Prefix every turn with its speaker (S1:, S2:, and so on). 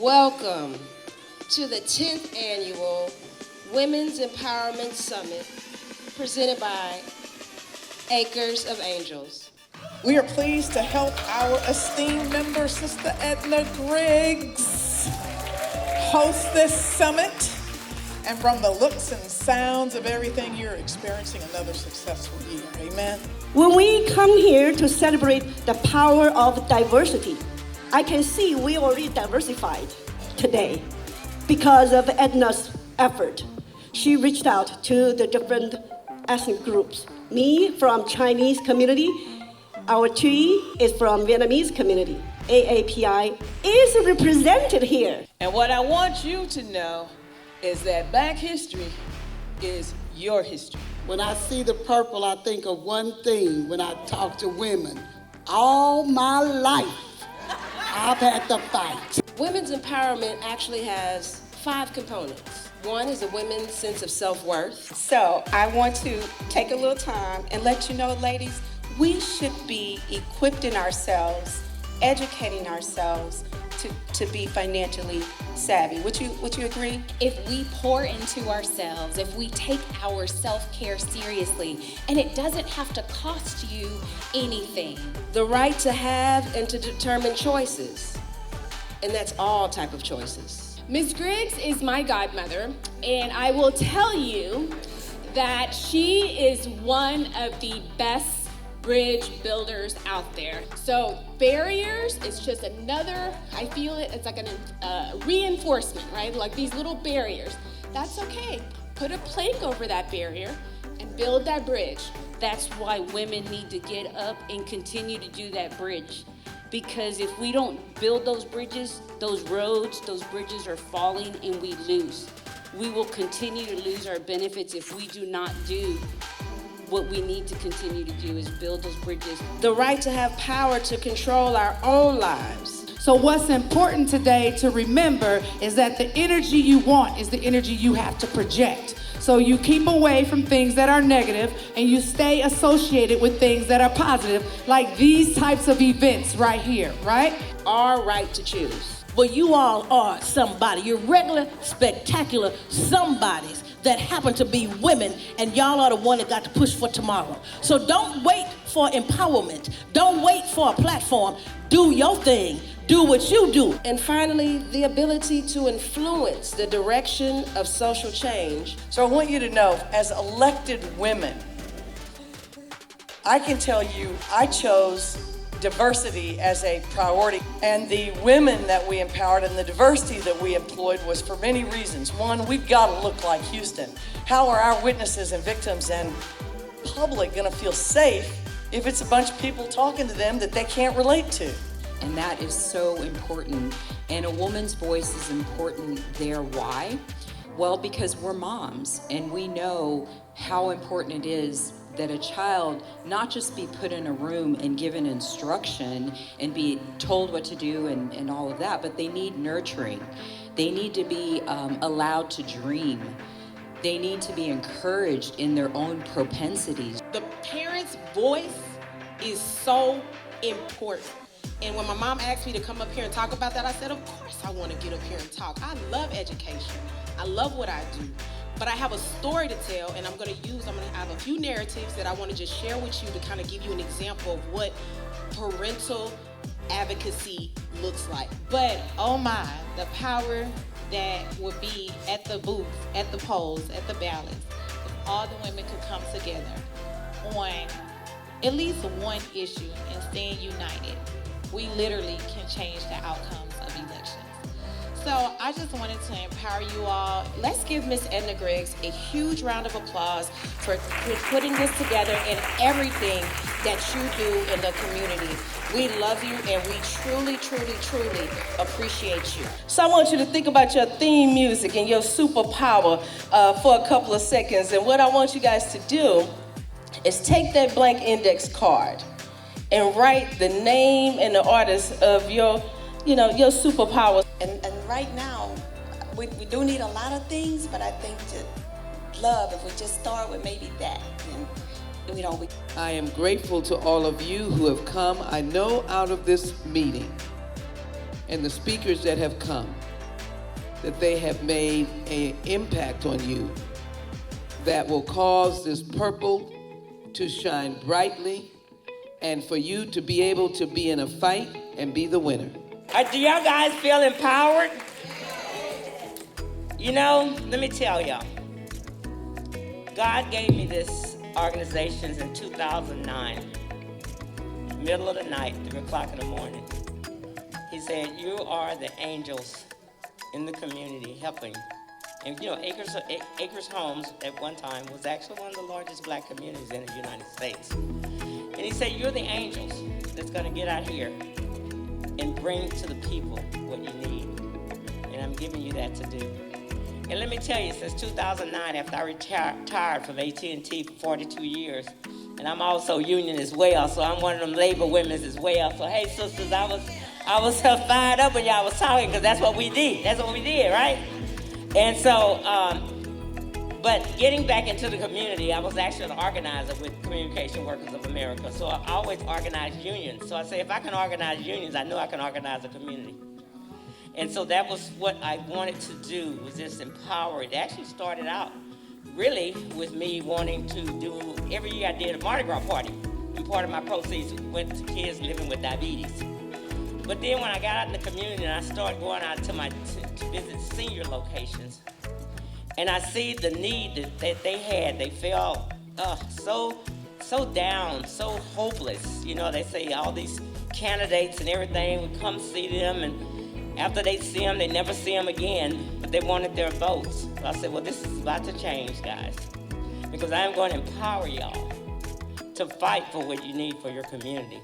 S1: Welcome to the 10th Annual Women's Empowerment Summit presented by Acres of Angels.
S2: We are pleased to help our esteemed member, Sister Edna Griggs, host this summit. And from the looks and sounds of everything, you're experiencing another successful year. Amen.
S3: When we come here to celebrate the power of diversity, I can see we already diversified today because of Edna's effort. She reached out to the different ethnic groups. Me from Chinese community, our Tui is from Vietnamese community. AAPI is represented here.
S4: And what I want you to know is that Black history is your history.
S5: When I see the purple, I think of one thing when I talk to women. All my life, I've had to fight.
S1: Women's empowerment actually has 5 components. One is a women's sense of self-worth.
S6: So I want to take a little time and let you know, ladies, we should be equipping ourselves, educating ourselves to be financially savvy. Would you agree?
S7: If we pour into ourselves, if we take our self-care seriously, and it doesn't have to cost you anything.
S1: The right to have and to determine choices. And that's all type of choices.
S8: Ms. Griggs is my godmother, and I will tell you that she is one of the best bridge builders out there. So barriers is just another, I feel it's like a reinforcement, right? Like these little barriers. That's okay. Put a plank over that barrier and build that bridge.
S9: That's why women need to get up and continue to do that bridge. Because if we don't build those bridges, those roads, those bridges are falling and we lose. We will continue to lose our benefits if we do not do what we need to continue to do is build those bridges.
S1: The right to have power to control our own lives.
S10: So what's important today to remember is that the energy you want is the energy you have to project. So you keep away from things that are negative and you stay associated with things that are positive, like these types of events right here, right?
S1: Our right to choose.
S11: Well, you all are somebody. You're regular, spectacular somebodies that happen to be women, and y'all are the one that got to push for tomorrow. So don't wait for empowerment. Don't wait for a platform. Do your thing. Do what you do.
S1: And finally, the ability to influence the direction of social change.
S12: So I want you to know, as elected women, I can tell you I chose diversity as a priority. And the women that we empowered and the diversity that we employed was for many reasons. One, we've got to look like Houston. How are our witnesses and victims and public going to feel safe if it's a bunch of people talking to them that they can't relate to?
S13: And that is so important. And a woman's voice is important there. Why? Well, because we're moms and we know how important it is that a child not just be put in a room and given instruction and be told what to do and all of that, but they need nurturing. They need to be allowed to dream. They need to be encouraged in their own propensities.
S6: The parent's voice is so important. And when my mom asked me to come up here and talk about that, I said, of course I want to get up here and talk. I love education. I love what I do. But I have a story to tell, and I'm going to have a few narratives that I want to just share with you to kind of give you an example of what parental advocacy looks like. But oh my, the power that would be at the booth, at the polls, at the ballots, if all the women could come together on at least one issue and stand united, we literally can change the outcomes of elections. So I just wanted to empower you all. Let's give Miss Edna Griggs a huge round of applause for putting this together and everything that you do in the community. We love you and we truly, truly, truly appreciate you.
S1: So I want you to think about your theme music and your superpower for a couple of seconds. And what I want you guys to do is take that blank index card and write the name and the artist of your superpower.
S14: And right now, we do need a lot of things, but I think to love, if we just start with maybe that, then
S4: I am grateful to all of you who have come. I know out of this meeting and the speakers that have come,
S15: that they have made an impact on you that will cause this purple to shine brightly and for you to be able to be in a fight and be the winner.
S16: Do y'all guys feel empowered? You know, let me tell y'all. God gave me this organization in 2009, middle of the night, 3 o'clock in the morning. He said, you are the angels in the community helping. And you know, Acres Homes at one time was actually one of the largest black communities in the United States. And he said, you're the angels that's gonna get out here and bring to the people what you need. And I'm giving you that to do. And let me tell you, since 2009, after I retired from AT&T for 42 years, and I'm also union as well, so I'm one of them labor women as well. So hey, sisters, I was fired up when y'all was talking, because that's what we did. That's what we did, right? And so, but getting back into the community, I was actually an organizer with Communication Workers of America. So I always organized unions. So I say, if I can organize unions, I know I can organize a community. And so that was what I wanted to do, was just empower. It actually started out really with me wanting to do, every year I did a Mardi Gras party. And part of my proceeds went to kids living with diabetes. But then when I got out in the community and I started going out to visit senior locations, and I see the need that they had, they felt so down, so hopeless. You know, they say all these candidates and everything would come see them, and after they see them, they never see them again, but they wanted their votes. So I said, well, this is about to change, guys, because I am going to empower y'all to fight for what you need for your community.